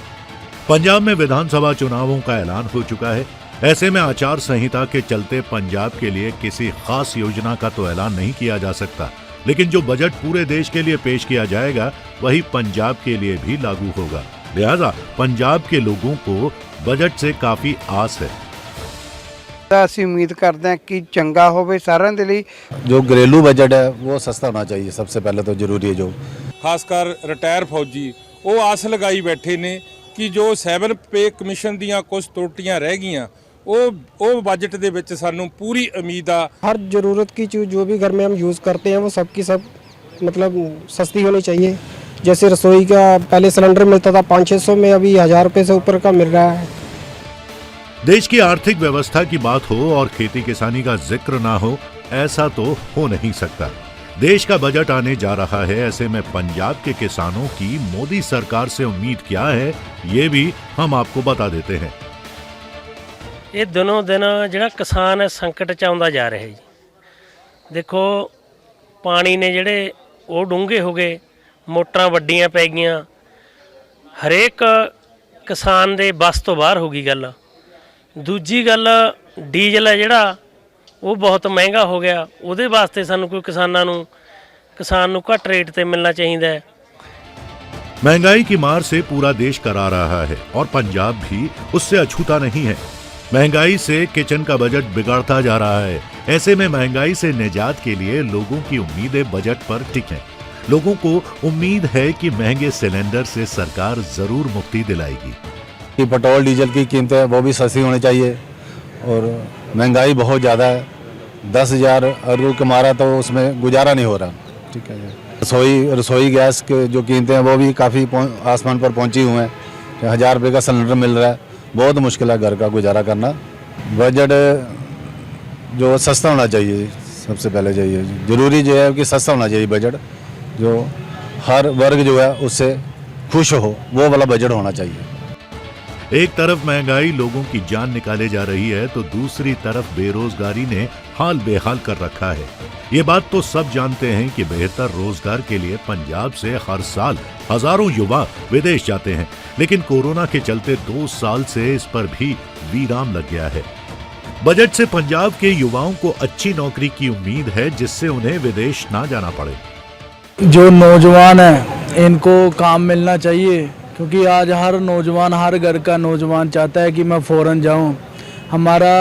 पंजाब में विधानसभा चुनावों का ऐलान हो चुका है। ऐसे में आचार संहिता के चलते पंजाब के लिए किसी खास योजना का तो ऐलान नहीं किया जा सकता, लेकिन जो बजट पूरे देश के लिए पेश किया जाएगा वही पंजाब के लिए भी लागू होगा। लिहाजा पंजाब के लोगों को बजट से काफी आस है। ਅਸੀਂ उम्मीद करते हैं कि चंगा होवे साਰਿਆਂ ਦੇ ਲਈ। जो घरेलू बजट है वो सस्ता होना चाहिए, सबसे पहले तो जरूरी है। जो खासकर रिटायर फौजी ਉਹ ਆਸ ਲਗਾਈ ਬੈਠੇ ਨੇ ਕਿ ਜੋ 7 ਪੇ ਕਮਿਸ਼ਨ ਦੀਆਂ ਕੁਝ त्रुटियां रह ਗਈਆਂ ਉਹ बजट ਦੇ ਵਿੱਚ ਸਾਨੂੰ पूरी उम्मीद आ। हर ज़रूरत की चीज़ जो भी घर में हम यूज़ करते हैं वो सब की सब मतलब सस्ती होनी चाहिए। जैसे रसोई का पहले सिलेंडर मिलता था 500-600 में, अभी 1000 रुपये से ऊपर का मिल रहा है। देश की आर्थिक व्यवस्था की बात हो और खेती किसानी का जिक्र ना हो, ऐसा तो हो नहीं सकता। देश का बजट आने जा रहा है, ऐसे में पंजाब के किसानों की मोदी सरकार से उम्मीद क्या है, ये भी हम आपको बता देते हैं। ਇਹ ਦਿਨੋਂ ਦਿਨ ਜਿਹੜਾ ਕਿਸਾਨ ਹੈ ਸੰਕਟ ਚ ਆਉਂਦਾ ਜਾ ਰਿਹਾ ਜੀ। ਦੇਖੋ ਪਾਣੀ ਨੇ ਜਿਹੜੇ ਉਹ ਡੂੰਘੇ ਹੋ ਗਏ, ਮੋਟਰਾਂ ਵੱਡੀਆਂ ਪੈ ਗਈਆਂ, ਹਰੇਕ ਕਿਸਾਨ ਦੇ ਬਸ ਤੋਂ ਬਾਹਰ ਹੋ ਗਈ ਗੱਲ। ਦੂਜੀ ਗੱਲ ਡੀਜ਼ਲ ਹੈ ਜਿਹੜਾ ਉਹ ਬਹੁਤ ਮਹਿੰਗਾ ਹੋ ਗਿਆ, ਉਹਦੇ ਵਾਸਤੇ ਸਾਨੂੰ ਕੋਈ ਕਿਸਾਨ ਨੂੰ ਘੱਟ ਰੇਟ ਤੇ ਮਿਲਣਾ ਚਾਹੀਦਾ ਹੈ। महंगाई की मार से पूरा देश करा रहा है और पंजाब भी उससे अछूता नहीं है। महंगाई से किचन का बजट बिगड़ता जा रहा है। ऐसे में महंगाई से निजात के लिए लोगों की उम्मीदें बजट पर टिकें। लोगों को उम्मीद है कि महंगे सिलेंडर से सरकार जरूर मुक्ति दिलाएगी। कि पेट्रोल डीजल की कीमतें वो भी सस्ती होनी चाहिए और महंगाई बहुत ज़्यादा है। 10,000 अरु कमारा तो उसमें गुजारा नहीं हो रहा। ठीक है। रसोई गैस के जो कीमतें हैं वो भी काफ़ी आसमान पर पहुंची हुए हैं। 1000 रुपये का सिलेंडर मिल रहा है, बहुत मुश्किल है घर का गुजारा करना। बजट जो सस्ता होना चाहिए, सबसे पहले चाहिए ज़रूरी जो है कि सस्ता होना चाहिए बजट, जो हर वर्ग जो है उससे खुश हो, वो वाला बजट होना चाहिए। एक तरफ महंगाई लोगों की जान निकाले जा रही है तो दूसरी तरफ बेरोजगारी ने हाल बेहाल कर रखा है। ये बात तो सब जानते हैं कि बेहतर रोजगार के लिए पंजाब से हर साल हजारों युवा विदेश जाते हैं, लेकिन कोरोना के चलते 2 साल से इस पर भी विराम लग गया है। बजट से पंजाब के युवाओं को अच्छी नौकरी की उम्मीद है, जिससे उन्हें विदेश ना जाना पड़े। जो नौजवान है इनको काम मिलना चाहिए, क्योंकि आज हर नौजवान, हर घर का नौजवान चाहता है कि मैं फ़ौरन जाऊं। हमारा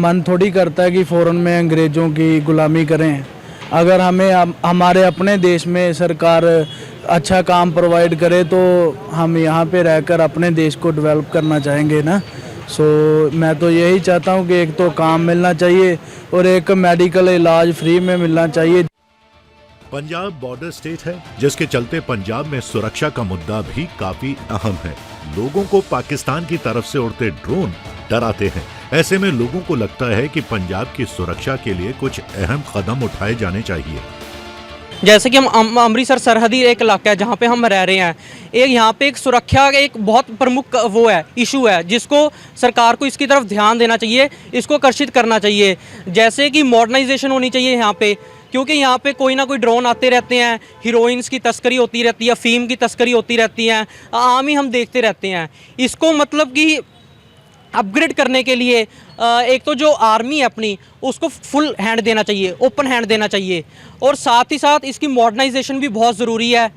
मन थोड़ी करता है कि फ़ौरन में अंग्रेज़ों की गुलामी करें। अगर हमें हमारे अपने देश में सरकार अच्छा काम प्रोवाइड करे तो हम यहाँ पे रहकर अपने देश को डेवलप करना चाहेंगे ना। मैं तो यही चाहता हूँ कि एक तो काम मिलना चाहिए और एक मेडिकल इलाज फ्री में मिलना चाहिए। पंजाब बॉर्डर स्टेट है, जिसके चलते पंजाब में सुरक्षा का मुद्दा भी काफी अहम है। लोगों को पाकिस्तान की तरफ से उड़ते ड्रोन डराते हैं। ऐसे में लोगों को लगता है कि पंजाब की सुरक्षा के लिए कुछ अहम कदम उठाए जाने चाहिए। जैसे कि हम अमृतसर सरहदी एक इलाका है जहाँ पे हम रह रहे हैं, यहाँ पे एक सुरक्षा का एक बहुत प्रमुख वो है, इशू है, जिसको सरकार को इसकी तरफ ध्यान देना चाहिए, इसको आकर्षित करना चाहिए। जैसे कि मॉडर्नाइजेशन होनी चाहिए यहाँ पे, क्योंकि यहाँ पे कोई ना कोई ड्रोन आते रहते हैं, हीरोइंस की तस्करी होती रहती है, फ़ीम की तस्करी होती रहती है, आम ही हम देखते रहते हैं। इसको मतलब कि अपग्रेड करने के लिए एक तो जो आर्मी है अपनी, उसको फुल हैंड देना चाहिए, ओपन हैंड देना चाहिए, और साथ ही साथ इसकी मॉडर्नाइजेशन भी बहुत ज़रूरी है।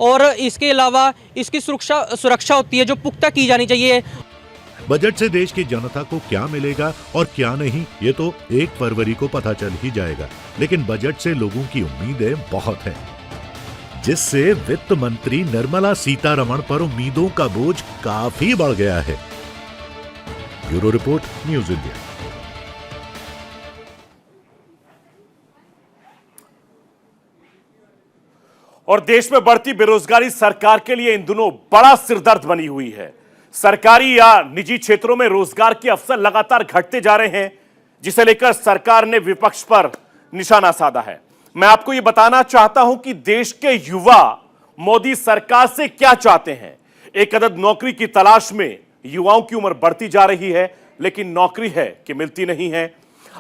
और इसके अलावा इसकी सुरक्षा होती है जो पुख्ता की जानी चाहिए। बजट से देश की जनता को क्या मिलेगा और क्या नहीं, ये तो 1 फरवरी को पता चल ही जाएगा। लेकिन बजट से लोगों की उम्मीदें बहुत हैं, जिससे वित्त मंत्री निर्मला सीतारमण पर उम्मीदों का बोझ काफी बढ़ गया है। Bureau report, news India. और देश में बढ़ती बेरोजगारी सरकार के लिए इन दिनों बड़ा सिरदर्द बनी हुई है। सरकारी या निजी क्षेत्रों में रोजगार के अवसर लगातार घटते जा रहे हैं, जिसे लेकर सरकार ने विपक्ष पर निशाना साधा है। मैं आपको यह बताना चाहता हूं कि देश के युवा मोदी सरकार से क्या चाहते हैं। एक अदद नौकरी की तलाश में युवाओं की उम्र बढ़ती जा रही है, लेकिन नौकरी है कि मिलती नहीं है।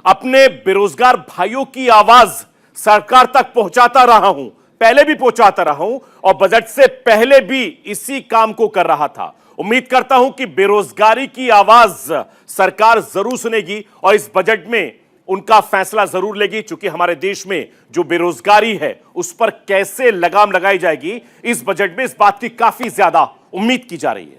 अपने बेरोजगार भाइयों की आवाज सरकार तक पहुंचाता रहा हूं, पहले भी पहुंचाता रहा हूं और बजट से पहले भी इसी काम को कर रहा था। उम्मीद करता हूं कि बेरोजगारी की आवाज सरकार जरूर सुनेगी और इस बजट में उनका फैसला जरूर लेगी। चूंकि हमारे देश में जो बेरोजगारी है उस पर कैसे लगाम लगाई जाएगी, इस बजट में इस बात की काफी ज्यादा उम्मीद की जा रही है।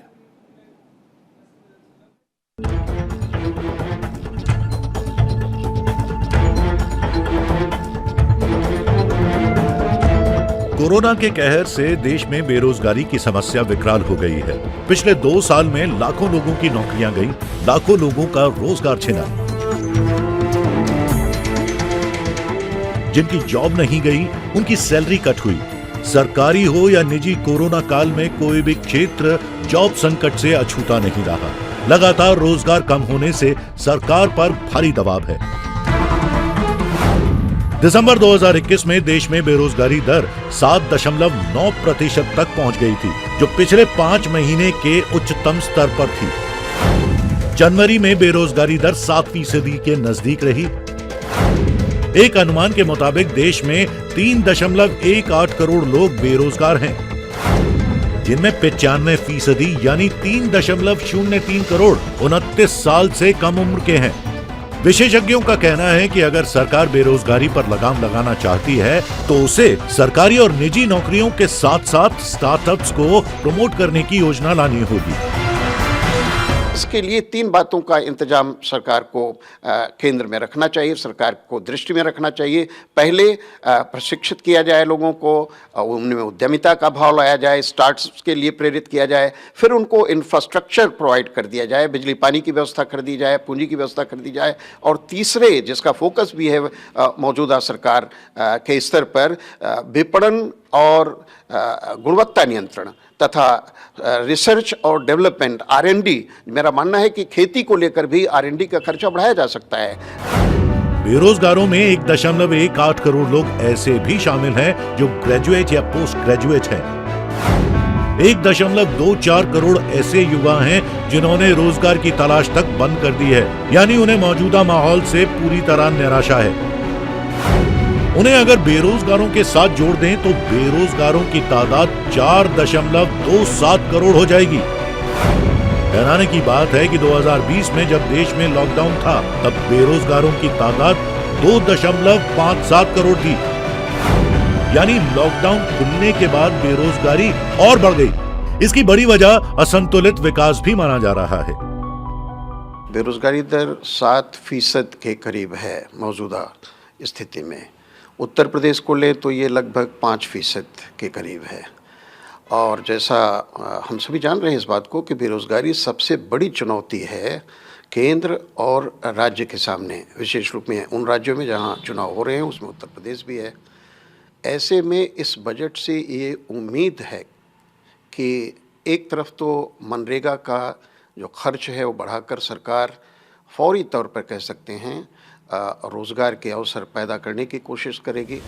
कोरोना के कहर से देश में बेरोजगारी की समस्या विकराल हो गई है। पिछले 2 साल में लाखों लोगों की नौकरियां गई, लाखों लोगों का रोजगार छिना। जिनकी जॉब नहीं गई, उनकी सैलरी कट हुई। सरकारी हो या निजी, कोरोना काल में कोई भी क्षेत्र जॉब संकट से अछूता नहीं रहा। लगातार रोजगार कम होने से सरकार पर भारी दबाव है। दिसंबर 2021 में देश में बेरोजगारी दर 7.9% तक पहुंच गई थी, जो पिछले 5 महीने के उच्चतम स्तर पर थी। जनवरी में बेरोजगारी दर 7% के नजदीक रही। एक अनुमान के मुताबिक देश में 3.18 करोड़ लोग बेरोजगार हैं, जिनमें 95% यानी 3.03 करोड़ 29 साल से कम उम्र के हैं। विशेषज्ञों का कहना है कि अगर सरकार बेरोजगारी पर लगाम लगाना चाहती है तो उसे सरकारी और निजी नौकरियों के साथ साथ स्टार्टअप्स को प्रमोट करने की योजना लानी होगी। इसके लिए 3 बातों का इंतजाम सरकार को केंद्र में रखना चाहिए, सरकार को दृष्टि में रखना चाहिए। पहले प्रशिक्षित किया जाए लोगों को, उनमें उद्यमिता का भाव लाया जाए, स्टार्टअप्स के लिए प्रेरित किया जाए, फिर उनको इंफ्रास्ट्रक्चर प्रोवाइड कर दिया जाए, बिजली पानी की व्यवस्था कर दी जाए, पूंजी की व्यवस्था कर दी जाए, और तीसरे जिसका फोकस भी है मौजूदा सरकार के स्तर पर विपणन और गुणवत्ता नियंत्रण तथा रिसर्च और डेवलपमेंट R&D। मेरा मानना है कि खेती को लेकर भी R&D का खर्चा बढ़ाया जा सकता है। बेरोजगारों में 1.18 करोड़ लोग ऐसे भी शामिल हैं जो ग्रेजुएट या पोस्ट ग्रेजुएट हैं। 1.24 करोड़ ऐसे युवा हैं जिन्होंने रोजगार की तलाश तक बंद कर दी है, यानी उन्हें मौजूदा माहौल से पूरी तरह निराशा है। उन्हें अगर बेरोजगारों के साथ जोड़ दें तो बेरोजगारों की तादाद 4.27 करोड़ हो जाएगी। हैरानी की बात है कि 2020 में जब देश में लॉकडाउन था तब बेरोजगारों की तादाद 2.57 करोड़ थी, यानी लॉकडाउन खुलने के बाद बेरोजगारी और बढ़ गई। इसकी बड़ी वजह असंतुलित विकास भी माना जा रहा है। बेरोजगारी दर 7% के करीब है मौजूदा स्थिति में। उत्तर प्रदेश को ले तो ये लगभग 5% के करीब है। और जैसा हम सभी जान रहे हैं इस बात को कि बेरोजगारी सबसे बड़ी चुनौती है केंद्र और राज्य के सामने, विशेष रूप में उन राज्यों में जहां चुनाव हो रहे हैं, उसमें उत्तर प्रदेश भी है। ऐसे में इस बजट से ये उम्मीद है कि एक तरफ तो मनरेगा का जो खर्च है वो बढ़ाकर सरकार फौरी तौर पर कह सकते हैं रोजगार के अवसर पैदा करने की कोशिश करेगी।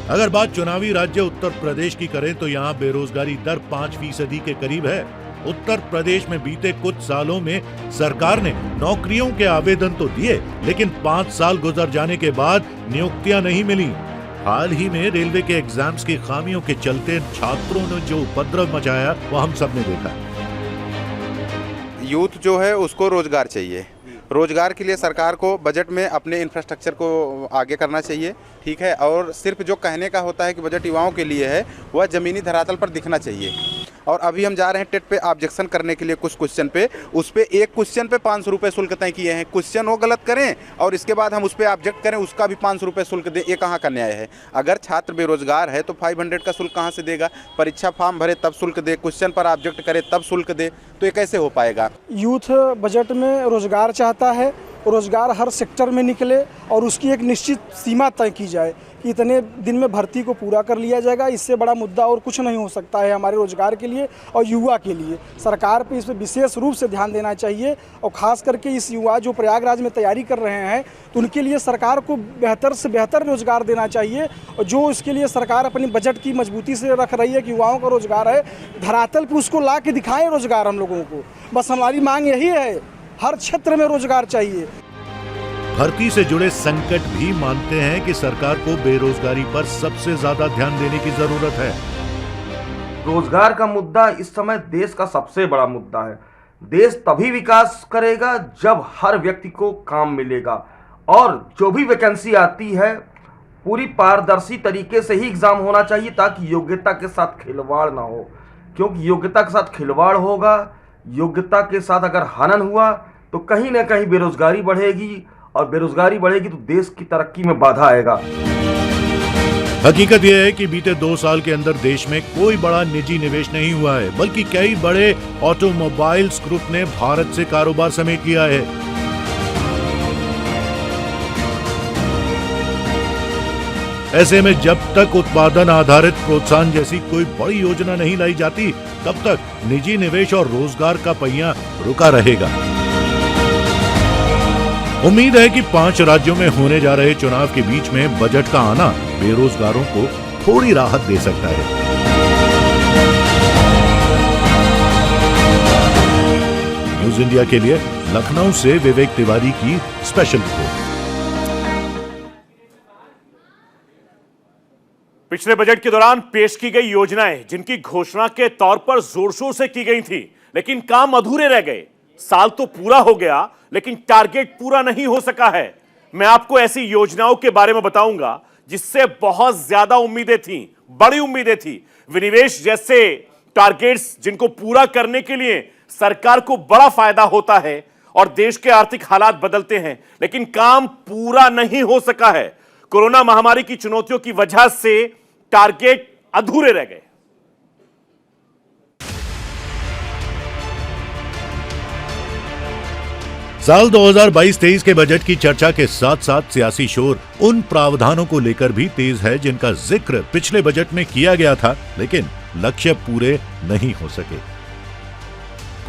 अगर बात चुनावी राज्य उत्तर प्रदेश की करें तो यहाँ बेरोजगारी दर 5% के करीब है। उत्तर प्रदेश में बीते कुछ सालों में सरकार ने नौकरियों के आवेदन तो दिए, लेकिन 5 साल गुजर जाने के बाद नियुक्तियां नहीं मिली। हाल ही में रेलवे के एग्जाम्स की खामियों के चलते छात्रों ने जो उपद्रव मचाया वो हम सब ने देखा। यूथ जो है उसको रोजगार चाहिए। रोजगार के लिए सरकार को बजट में अपने इंफ्रास्ट्रक्चर को आगे करना चाहिए, ठीक है। और सिर्फ जो कहने का होता है कि बजट युवाओं के लिए है, वह ज़मीनी धरातल पर दिखना चाहिए। और अभी हम जा रहे हैं टेट पे ऑब्जेक्शन करने के लिए कुछ क्वेश्चन पे, उस पे एक क्वेश्चन पे 500 रुपये शुल्क तय किए हैं। क्वेश्चन वो गलत करें और इसके बाद हम उस पर ऑब्जेक्ट करें, उसका भी 500 रुपये शुल्क दें, ये कहाँ का न्याय है? अगर छात्र बेरोजगार है तो 500 का शुल्क कहाँ से देगा? परीक्षा फॉर्म भरे तब शुल्क दे, क्वेश्चन पर ऑब्जेक्ट करे तब शुल्क दे, तो ये कैसे हो पाएगा? यूथ बजट में रोजगार चाहता है, रोजगार हर सेक्टर में निकले और उसकी एक निश्चित सीमा तय की जाए कि इतने दिन में भर्ती को पूरा कर लिया जाएगा। इससे बड़ा मुद्दा और कुछ नहीं हो सकता है हमारे रोजगार के लिए और युवा के लिए। सरकार पे इस पर विशेष रूप से ध्यान देना चाहिए और ख़ास करके इस युवा जो प्रयागराज में तैयारी कर रहे हैं तो उनके लिए सरकार को बेहतर से बेहतर रोजगार देना चाहिए। और जो इसके लिए सरकार अपनी बजट की मजबूती से रख रही है कि युवाओं का रोजगार है, धरातल पर उसको ला के दिखाएँ रोजगार हम लोगों को। बस हमारी मांग यही है, हर क्षेत्र में रोजगार चाहिए। भर्ती से जुड़े संकट भी मानते हैं कि सरकार को बेरोजगारी पर सबसे ज्यादा ध्यान देने की जरूरत है। रोजगार का मुद्दा इस समय देश का सबसे बड़ा मुद्दा है। देश तभी विकास करेगा जब हर व्यक्ति को काम मिलेगा और जो भी वैकेंसी आती है पूरी पारदर्शी तरीके से ही एग्जाम होना चाहिए ताकि योग्यता के साथ खिलवाड़ ना हो। क्योंकि योग्यता के साथ खिलवाड़ होगा, योग्यता के साथ अगर हनन हुआ तो कहीं ना कहीं बेरोजगारी बढ़ेगी और बेरोजगारी बढ़ेगी तो देश की तरक्की में बाधा आएगा। हकीकत यह है कि बीते 2 साल के अंदर देश में कोई बड़ा निजी निवेश नहीं हुआ है, बल्कि कई बड़े ऑटोमोबाइल्स ग्रुप ने भारत से कारोबार समेट लिया है। ऐसे में जब तक उत्पादन आधारित प्रोत्साहन जैसी कोई बड़ी योजना नहीं लाई जाती, तब तक निजी निवेश और रोजगार का पहिया रुका रहेगा। उम्मीद है कि 5 राज्यों में होने जा रहे चुनाव के बीच में बजट का आना बेरोजगारों को थोड़ी राहत दे सकता है। न्यूज इंडिया के लिए लखनऊ से विवेक तिवारी की स्पेशल रिपोर्ट। पिछले बजट के दौरान पेश की गई योजनाएं जिनकी घोषणा के तौर पर जोर शोर से की गई थी, लेकिन काम अधूरे रह गए। साल तो पूरा हो गया लेकिन टारगेट पूरा नहीं हो सका है। मैं आपको ऐसी योजनाओं के बारे में बताऊंगा जिससे बहुत ज्यादा उम्मीदें थी, बड़ी उम्मीदें थी। विनिवेश जैसे टारगेट्स जिनको पूरा करने के लिए सरकार को बड़ा फायदा होता है और देश के आर्थिक हालात बदलते हैं, लेकिन काम पूरा नहीं हो सका है। कोरोना महामारी की चुनौतियों की वजह से टारगेट अधूरे रह गए। साल 2022-23 के बजट की चर्चा के साथ साथ सियासी शोर उन प्रावधानों को लेकर भी तेज है जिनका जिक्र पिछले बजट में किया गया था, लेकिन लक्ष्य पूरे नहीं हो सके।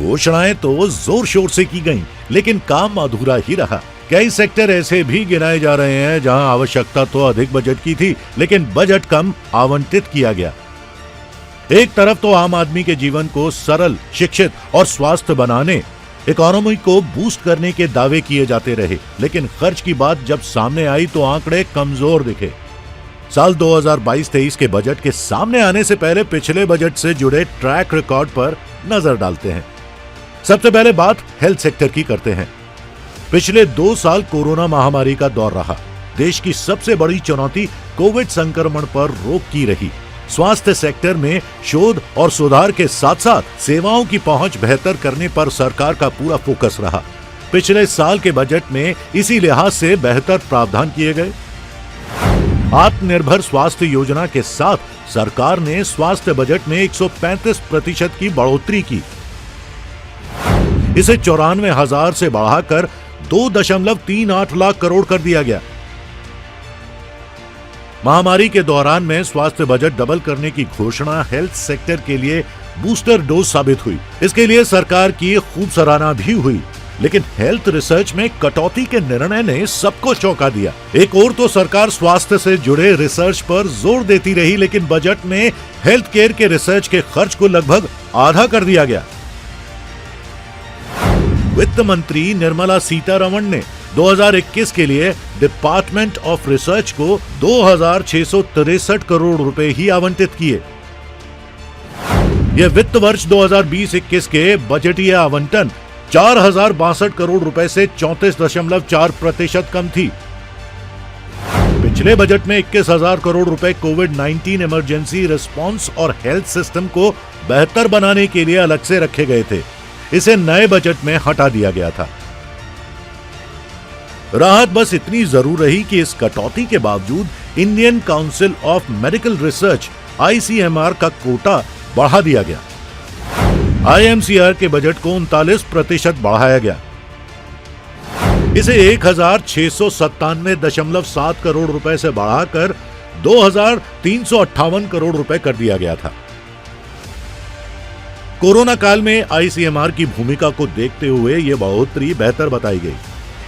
घोषणाएं तो जोर शोर से की गईं, लेकिन काम अधूरा ही रहा। कई सेक्टर ऐसे भी गिनाए जा रहे हैं जहां आवश्यकता तो अधिक बजट की थी, लेकिन बजट कम आवंटित किया गया। एक तरफ तो आम आदमी के जीवन को सरल, शिक्षित और स्वास्थ्य बनाने, इकोनॉमी को बूस्ट करने के दावे किए जाते रहे, लेकिन खर्च की बात जब सामने आई तो आंकड़े कमजोर दिखे। साल 2022-23 के बजट के सामने आने से पहले पिछले बजट से जुड़े ट्रैक रिकॉर्ड पर नजर डालते हैं। सबसे पहले बात हेल्थ सेक्टर की करते हैं। पिछले 2 साल कोरोना महामारी का दौर रहा। देश की सबसे बड़ी चुनौती कोविड संक्रमण पर रोक की रही। स्वास्थ्य सेक्टर में शोध और सुधार के साथ साथ सेवाओं की पहुंच बेहतर करने पर सरकार का पूरा फोकस रहा। पिछले साल के बजट में इसी लिहाज से बेहतर प्रावधान किए गए। आत्मनिर्भर स्वास्थ्य योजना के साथ सरकार ने स्वास्थ्य बजट में 135% की बढ़ोतरी की। इसे 94,000 से बढ़ाकर 2.38 लाख करोड़ कर दिया गया। महामारी के दौरान में स्वास्थ्य बजट डबल करने की घोषणा हेल्थ सेक्टर के लिए बूस्टर डोज साबित हुई। इसके लिए सरकार की खूब सराहना भी हुई, लेकिन हेल्थ रिसर्च में कटौती के निर्णय ने सबको चौंका दिया। एक ओर तो सरकार स्वास्थ्य से जुड़े रिसर्च पर जोर देती रही, लेकिन बजट में हेल्थ केयर के रिसर्च के खर्च को लगभग आधा कर दिया गया। वित्त मंत्री निर्मला सीतारमण ने 2021 के लिए डिपार्टमेंट ऑफ रिसर्च को 2663 करोड़ रुपए ही आवंटित किए। यह वित्त वर्ष 2020-21 के बजटीय आवंटन 4062 करोड़ रुपए से 34.4% कम थी। पिछले बजट में 21,000 करोड़ रुपए कोविड-19 इमरजेंसी रिस्पांस और हेल्थ सिस्टम को बेहतर बनाने के लिए अलग से रखे गए थे। इसे नए बजट में हटा दिया गया था। राहत बस इतनी जरूर रही कि इस कटौती के बावजूद Indian council of medical research ICMR का कोटा बढ़ा दिया गया। IMCR के बजट को 39% बढ़ाया गया। इसे 1697.7 करोड़ रुपए से बढ़ाकर 2358 करोड़ रुपए कर दिया गया था। कोरोना काल में ICMR की भूमिका को देखते हुए यह बढ़ोतरी बेहतर बताई गई।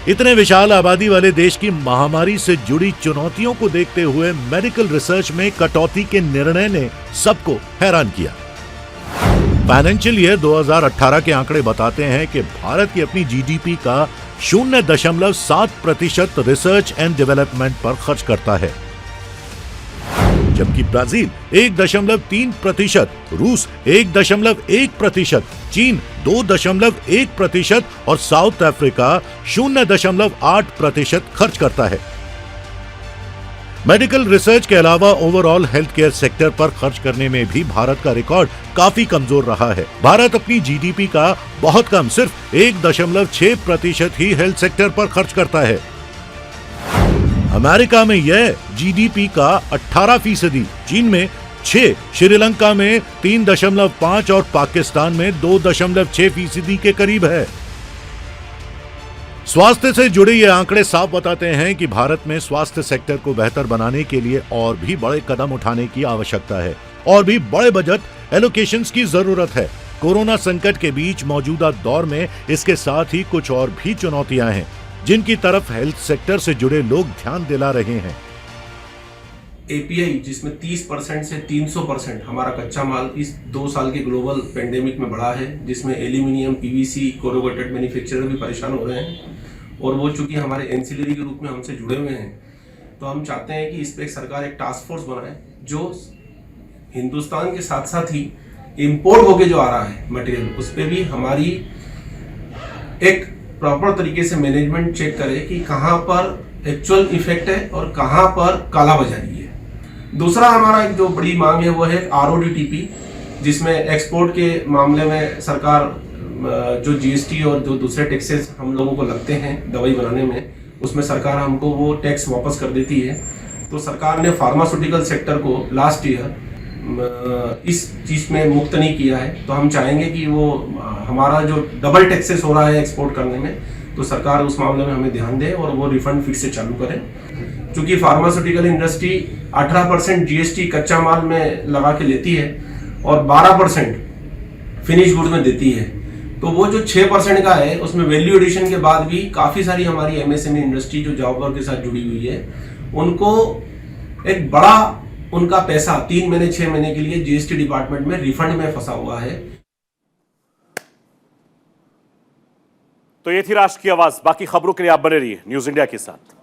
इतने विशाल आबादी वाले देश की महामारी से जुड़ी चुनौतियों को देखते हुए मेडिकल रिसर्च में कटौती के निर्णय ने सबको हैरान किया। फाइनेंशियल ईयर 2018 के आंकड़े बताते हैं कि भारत की अपनी GDP का 0.7% रिसर्च एंड डेवलपमेंट पर खर्च करता है, जबकि ब्राजील 1.3%, रूस 1.1%, चीन 2.1% और साउथ अफ्रीका 0.8% खर्च करता है। मेडिकल रिसर्च के अलावा ओवरऑल हेल्थ केयर सेक्टर पर खर्च करने में भी भारत का रिकॉर्ड काफी कमजोर रहा है। भारत अपनी GDP का बहुत कम, सिर्फ 1.6% ही हेल्थ सेक्टर पर खर्च करता है। अमेरिका में यह GDP का 18%, चीन में 6%, श्रीलंका में 3.5% और पाकिस्तान में 2.6% के करीब है। स्वास्थ्य से जुड़े ये आंकड़े साफ बताते हैं कि भारत में स्वास्थ्य सेक्टर को बेहतर बनाने के लिए और भी बड़े कदम उठाने की आवश्यकता है और भी बड़े बजट एलोकेशंस की जरूरत है। कोरोना संकट के बीच मौजूदा दौर में इसके साथ ही कुछ और भी चुनौतियां हैं, जिनकी तरफ हेल्थ सेक्टर से जुड़े लोग ध्यान दिला रहे हैं। API जिसमें 30% से 300% हमारा कच्चा माल इस 2 साल के ग्लोबल पेंडेमिक में बढ़ा है, जिसमें एल्यूमिनियम, PVC, कोरोगेटेड मैन्युफैक्चरर भी परेशान हो रहे हैं और वो चूंकि हमारे एंसिलरी के रूप में हमसे जुड़े हुए हैं, तो हम चाहते हैं कि इस पर सरकार एक टास्क फोर्स बनाए जो हिंदुस्तान के साथ साथ ही इम्पोर्ट होके जो आ रहा है मटेरियल, उस पर भी हमारी एक प्रॉपर तरीके से मैनेजमेंट चेक करे कि कहाँ पर एक्चुअल इफेक्ट है और कहाँ पर कालाबाजारी है। दूसरा हमारा एक जो बड़ी मांग है वो है RODTP, जिसमें एक्सपोर्ट के मामले में सरकार जो GST और जो दूसरे टैक्सेस हम लोगों को लगते हैं दवाई बनाने में, उसमें सरकार हमको वो टैक्स वापस कर देती है। तो सरकार ने फार्मास्यूटिकल सेक्टर को लास्ट ईयर इस चीज़ में मुक्त नहीं किया है, तो हम चाहेंगे कि वो हमारा जो डबल टैक्सेस हो रहा है एक्सपोर्ट करने में, तो सरकार उस मामले में हमें ध्यान दे और वो रिफंड फिर से चालू करे। क्योंकि फार्मास्यूटिकल इंडस्ट्री 18% GST कच्चा माल में लगा के लेती है और 12% फिनिश गुड में देती है, तो वो जो 6% का है उसमें वैल्यू एडिशन के बाद भी काफ़ी सारी हमारी MSME इंडस्ट्री जो जॉब वर्क के साथ जुड़ी हुई है, उनको एक बड़ा उनका पैसा 3 महीने 6 महीने के लिए GST डिपार्टमेंट में रिफंड में फंसा हुआ है। तो ये थी राष्ट्र की आवाज। बाकी खबरों के लिए आप बने रहिए न्यूज इंडिया के साथ।